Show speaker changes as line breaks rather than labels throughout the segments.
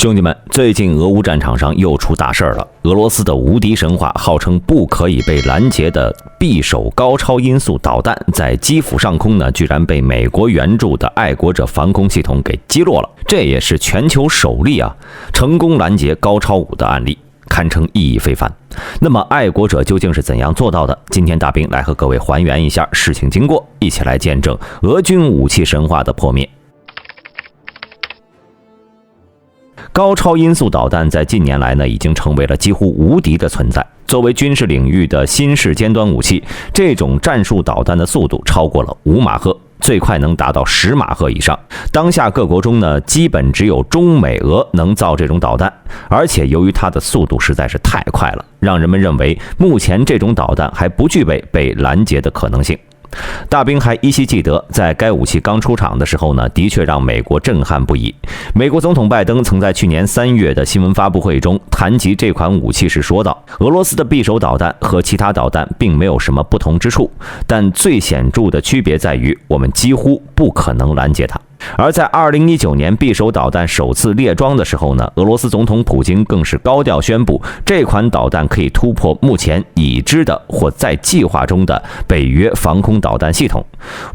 兄弟们，最近俄乌战场上又出大事了。俄罗斯的无敌神话，号称不可以被拦截的匕首高超音速导弹，在基辅上空呢，居然被美国援助的爱国者防空系统给击落了。这也是全球首例啊，成功拦截高超武的案例，堪称意义非凡。那么，爱国者究竟是怎样做到的？今天大兵来和各位还原一下事情经过，一起来见证俄军武器神话的破灭。高超音速导弹在近年来呢，已经成为了几乎无敌的存在。作为军事领域的新式尖端武器，这种战术导弹的速度超过了5马赫，最快能达到10马赫以上。当下各国中呢，基本只有中美俄能造这种导弹，而且由于它的速度实在是太快了，让人们认为目前这种导弹还不具备被拦截的可能性。大兵还依稀记得，在该武器刚出场的时候呢，的确让美国震撼不已。美国总统拜登曾在去年3月的新闻发布会中谈及这款武器时说道，俄罗斯的匕首导弹和其他导弹并没有什么不同之处，但最显著的区别在于我们几乎不可能拦截它。而在2019年匕首导弹首次列装的时候呢，俄罗斯总统普京更是高调宣布，这款导弹可以突破目前已知的或在计划中的北约防空导弹系统。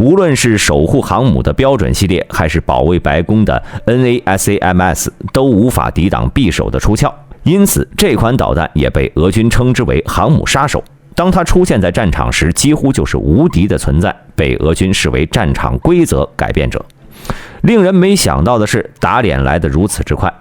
无论是守护航母的标准系列，还是保卫白宫的 NASAMS， 都无法抵挡匕首的出鞘。因此，这款导弹也被俄军称之为航母杀手。当它出现在战场时，几乎就是无敌的存在，被俄军视为战场规则改变者。令人没想到的是，打脸来得如此之快。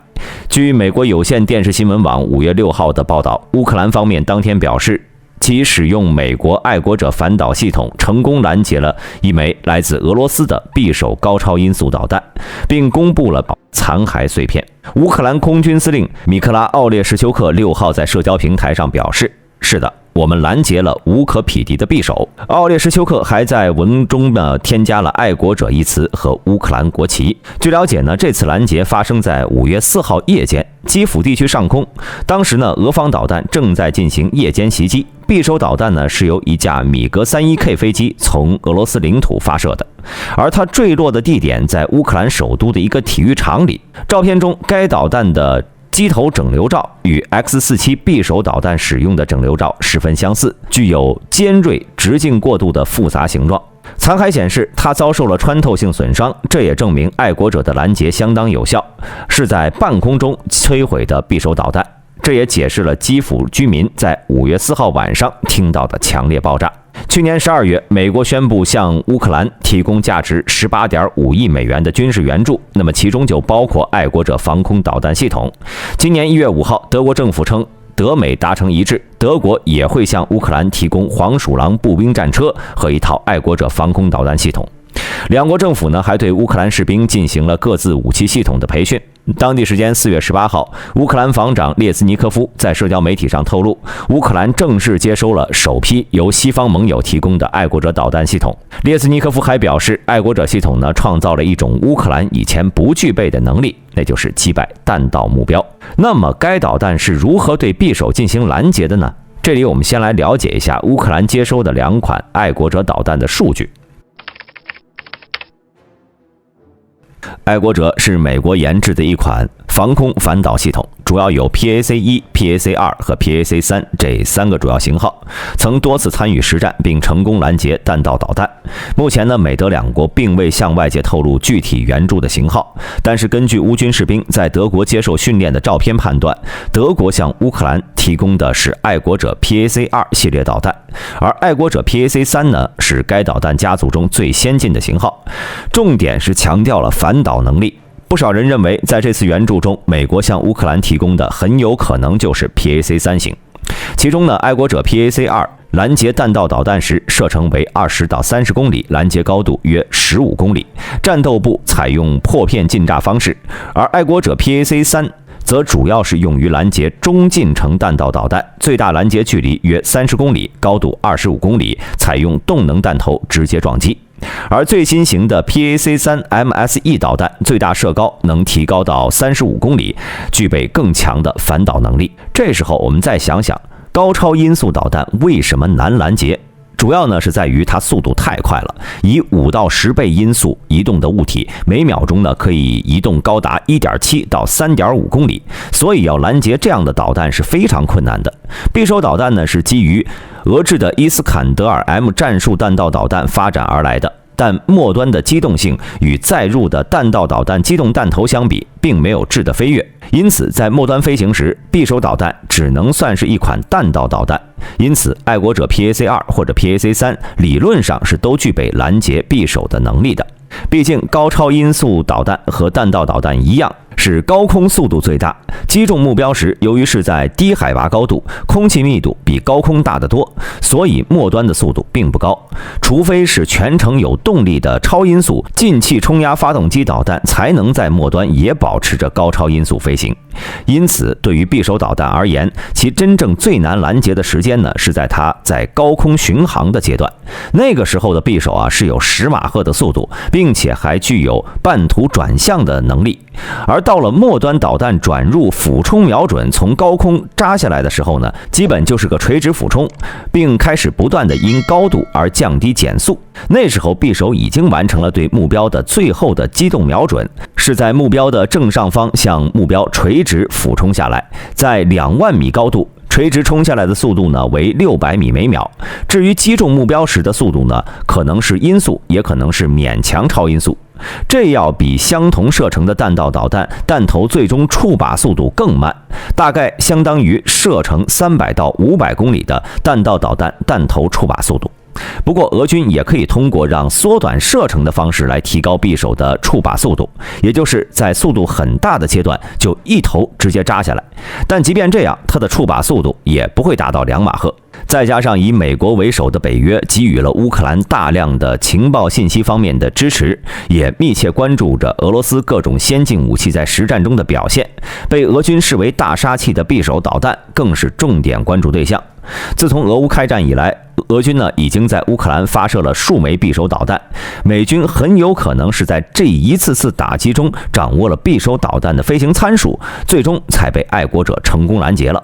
据美国有线电视新闻网5月6号的报道，乌克兰方面当天表示，其使用美国爱国者反导系统成功拦截了一枚来自俄罗斯的匕首高超音速导弹，并公布了残骸碎片。乌克兰空军司令米克拉·奥列什修克6号在社交平台上表示，是的，我们拦截了无可匹敌的匕首。奥列什修克还在文中添加了爱国者一词和乌克兰国旗。据了解呢，这次拦截发生在5月4号夜间，基辅地区上空。当时呢，俄方导弹正在进行夜间袭击，匕首导弹呢是由一架米格 31K 飞机从俄罗斯领土发射的，而它坠落的地点在乌克兰首都的一个体育场里。照片中，该导弹的机头整流罩与 X-47匕首导弹使用的整流罩十分相似，具有尖锐、直径过渡的复杂形状。残骸显示，它遭受了穿透性损伤，这也证明爱国者的拦截相当有效，是在半空中摧毁的匕首导弹。这也解释了基辅居民在5月4号晚上听到的强烈爆炸。去年12月，美国宣布向乌克兰提供价值18.5亿美元的军事援助，那么其中就包括爱国者防空导弹系统。今年1月5号，德国政府称，德美达成一致，德国也会向乌克兰提供黄鼠狼步兵战车和一套爱国者防空导弹系统。两国政府呢，还对乌克兰士兵进行了各自武器系统的培训。当地时间4月18号，乌克兰防长列兹尼科夫在社交媒体上透露，乌克兰正式接收了首批由西方盟友提供的爱国者导弹系统。列兹尼科夫还表示，爱国者系统呢，创造了一种乌克兰以前不具备的能力，那就是击败弹道目标。那么，该导弹是如何对匕首进行拦截的呢？这里我们先来了解一下乌克兰接收的2款爱国者导弹的数据。爱国者是美国研制的一款防空反导系统，主要有 PAC-1、PAC-2 和 PAC-3 这3个主要型号，曾多次参与实战并成功拦截弹道导弹。目前呢，美德两国并未向外界透露具体援助的型号，但是根据乌军士兵在德国接受训练的照片判断，德国向乌克兰提供的是爱国者 PAC-2 系列导弹，而爱国者 PAC-3 呢，是该导弹家族中最先进的型号，重点是强调了反导能力。不少人认为，在这次援助中，美国向乌克兰提供的很有可能就是 PAC-3 型。其中呢，爱国者 PAC-2 拦截弹道导弹时射程为20到30公里，拦截高度约15公里，战斗部采用破片近炸方式，而爱国者 PAC-3 则主要是用于拦截中近程弹道导弹，最大拦截距离约30公里，高度25公里，采用动能弹头直接撞击。而最新型的 PAC-3MSE 导弹最大射高能提高到35公里，具备更强的反导能力。这时候我们再想想，高超音速导弹为什么难拦截？主要呢是在于它速度太快了，以5到10倍音速移动的物体，每秒钟呢可以移动高达 1.7 到 3.5 公里，所以要拦截这样的导弹是非常困难的。匕首导弹呢是基于俄制的伊斯坎德尔 M 战术弹道导弹发展而来的，但末端的机动性与载入的弹道导弹机动弹头相比，并没有质的飞跃，因此在末端飞行时，匕首导弹只能算是一款弹道导弹。因此，爱国者 PAC-2 或者 PAC-3 理论上是都具备拦截匕首的能力的。毕竟，高超音速导弹和弹道导弹一样，是高空速度最大，击中目标时，由于是在低海拔高度，空气密度比高空大得多，所以末端的速度并不高。除非是全程有动力的超音速进气冲压发动机导弹，才能在末端也保持着高超音速飞行。因此，对于匕首导弹而言，其真正最难拦截的时间呢，是在它在高空巡航的阶段。那个时候的匕首是有10马赫的速度，并且还具有半途转向的能力。而到了末端导弹转入俯冲瞄准，从高空扎下来的时候呢，基本就是个垂直俯冲，并开始不断的因高度而降低减速。那时候匕首已经完成了对目标的最后的机动瞄准，是在目标的正上方向目标垂直俯冲下来，在2万米高度。垂直冲下来的速度呢为600米每秒。至于击中目标时的速度呢，可能是音速，也可能是勉强超音速。这要比相同射程的弹道导弹弹头最终触靶速度更慢，大概相当于射程300到500公里的弹道导弹弹头触靶速度。不过，俄军也可以通过让缩短射程的方式来提高匕首的触靶速度，也就是在速度很大的阶段就一头直接扎下来。但即便这样，它的触靶速度也不会达到2马赫。再加上以美国为首的北约给予了乌克兰大量的情报信息方面的支持，也密切关注着俄罗斯各种先进武器在实战中的表现，被俄军视为大杀器的匕首导弹更是重点关注对象。自从俄乌开战以来，俄军呢已经在乌克兰发射了数枚匕首导弹，美军很有可能是在这一次次打击中掌握了匕首导弹的飞行参数，最终才被爱国者成功拦截了。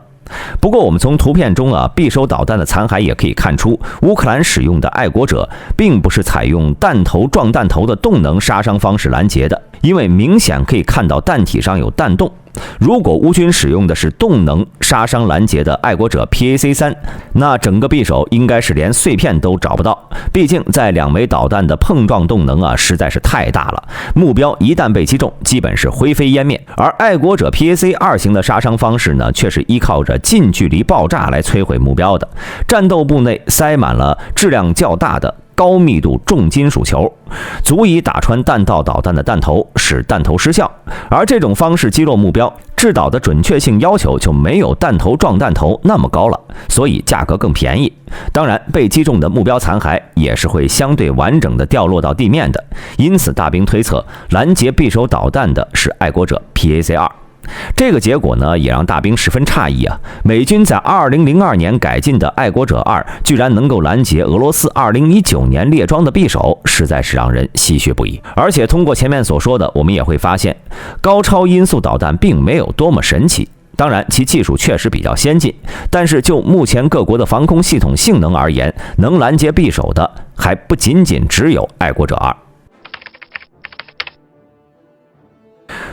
不过，我们从图片中匕首导弹的残骸也可以看出，乌克兰使用的爱国者并不是采用弹头撞弹头的动能杀伤方式拦截的，因为明显可以看到弹体上有弹洞。如果乌军使用的是动能杀伤拦截的爱国者 PAC-3， 那整个匕首应该是连碎片都找不到。毕竟在2枚导弹的碰撞动能实在是太大了，目标一旦被击中，基本是灰飞烟灭。而爱国者 PAC-2 型的杀伤方式呢，却是依靠着近距离爆炸来摧毁目标的。战斗部内塞满了质量较大的高密度重金属球，足以打穿弹道导弹的弹头，使弹头失效。而这种方式击落目标，制导的准确性要求就没有弹头撞弹头那么高了，所以价格更便宜。当然，被击中的目标残骸也是会相对完整的掉落到地面的。因此，大兵推测拦截匕首导弹的是爱国者 PAC-2。这个结果呢，也让大兵十分诧异美军在2002年改进的爱国者2居然能够拦截俄罗斯2019年列装的匕首，实在是让人唏嘘不已。而且通过前面所说的，我们也会发现，高超音速导弹并没有多么神奇。当然，其技术确实比较先进，但是就目前各国的防空系统性能而言，能拦截匕首的还不仅仅只有爱国者2。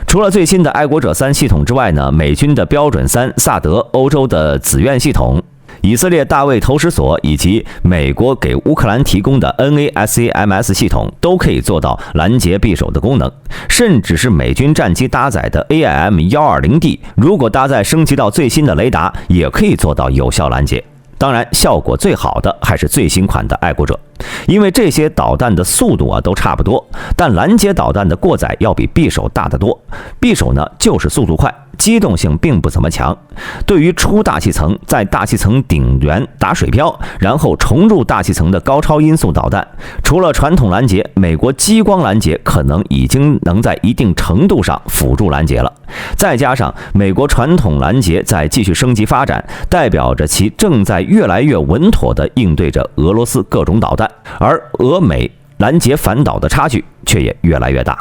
除了最新的爱国者3系统之外呢，美军的标准3萨德、欧洲的紫苑系统、以色列大卫投石索以及美国给乌克兰提供的 NASAMS 系统都可以做到拦截匕首的功能，甚至是美军战机搭载的 AIM-120D， 如果搭载升级到最新的雷达，也可以做到有效拦截。当然，效果最好的还是最新款的爱国者，因为这些导弹的速度都差不多，但拦截导弹的过载要比匕首大得多。匕首呢就是速度快，机动性并不怎么强。对于出大气层，在大气层顶缘打水漂，然后重入大气层的高超音速导弹，除了传统拦截，美国激光拦截可能已经能在一定程度上辅助拦截了。再加上美国传统拦截在继续升级发展，代表着其正在越来越稳妥地应对着俄罗斯各种导弹，而俄美拦截反导的差距却也越来越大。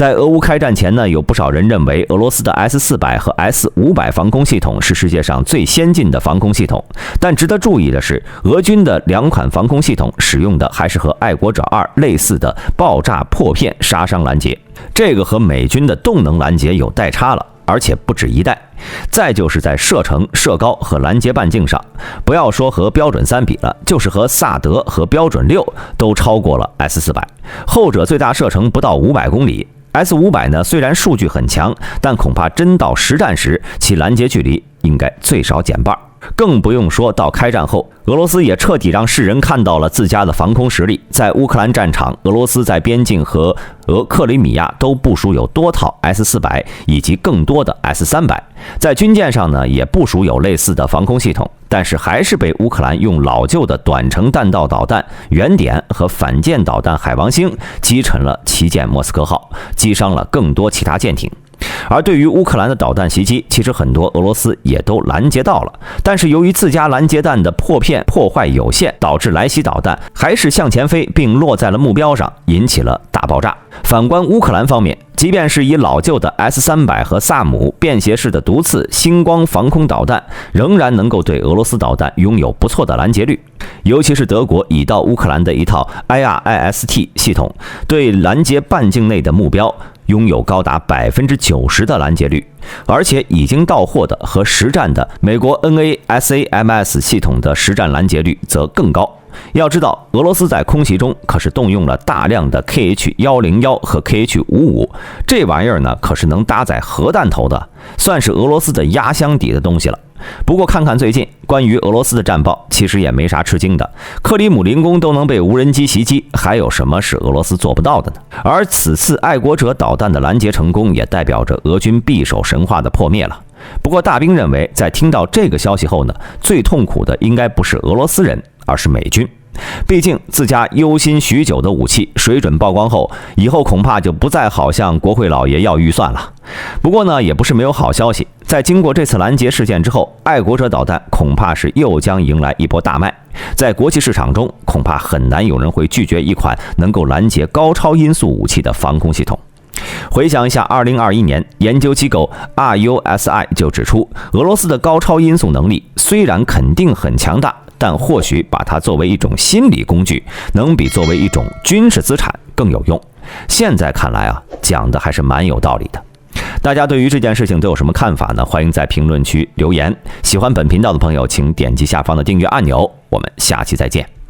在俄乌开战前呢，有不少人认为俄罗斯的 S-400和 S-500防空系统是世界上最先进的防空系统。但值得注意的是，俄军的2款防空系统使用的还是和爱国者2类似的爆炸破片杀伤拦截，这个和美军的动能拦截有代差了，而且不止一代。再就是在射程、射高和拦截半径上，不要说和标准3比了，就是和萨德和标准6都超过了 S-400， 后者最大射程不到500公里。S-500呢，虽然数据很强，但恐怕真到实战时，其拦截距离应该最少减半。更不用说到开战后，俄罗斯也彻底让世人看到了自家的防空实力。在乌克兰战场，俄罗斯在边境和克里米亚都部署有多套 S-400以及更多的 S-300，在军舰上呢也部署有类似的防空系统，但是还是被乌克兰用老旧的短程弹道导弹原点和反舰导弹海王星击沉了旗舰莫斯科号，击伤了更多其他舰艇。而对于乌克兰的导弹袭击，其实很多俄罗斯也都拦截到了，但是由于自家拦截弹的破片破坏有限，导致来袭导弹还是向前飞并落在了目标上，引起了大爆炸。反观乌克兰方面，即便是以老旧的 S-300和萨姆便携式的毒刺星光防空导弹，仍然能够对俄罗斯导弹拥有不错的拦截率。尤其是德国已到乌克兰的一套 IRIS-T 系统，对拦截半径内的目标拥有高达90%的拦截率，而且已经到货的和实战的美国 NASAMS 系统的实战拦截率则更高。要知道，俄罗斯在空袭中可是动用了大量的 KH-101和 KH-55， 这玩意儿呢可是能搭载核弹头的，算是俄罗斯的压箱底的东西了。不过看看最近关于俄罗斯的战报，其实也没啥吃惊的，克里姆林宫都能被无人机袭击，还有什么是俄罗斯做不到的呢？而此次爱国者导弹的拦截成功，也代表着俄军匕首神话的破灭了。不过大兵认为，在听到这个消息后呢，最痛苦的应该不是俄罗斯人，而是美军。毕竟自家忧心许久的武器水准曝光后，以后恐怕就不再好向国会老爷要预算了。不过呢，也不是没有好消息，在经过这次拦截事件之后，爱国者导弹恐怕是又将迎来一波大卖。在国际市场中，恐怕很难有人会拒绝一款能够拦截高超音速武器的防空系统。回想一下2021年，研究机构 RUSI 就指出，俄罗斯的高超音速能力虽然肯定很强大，但或许把它作为一种心理工具，能比作为一种军事资产更有用。现在看来啊，讲的还是蛮有道理的。大家对于这件事情都有什么看法呢？欢迎在评论区留言。喜欢本频道的朋友，请点击下方的订阅按钮。我们下期再见。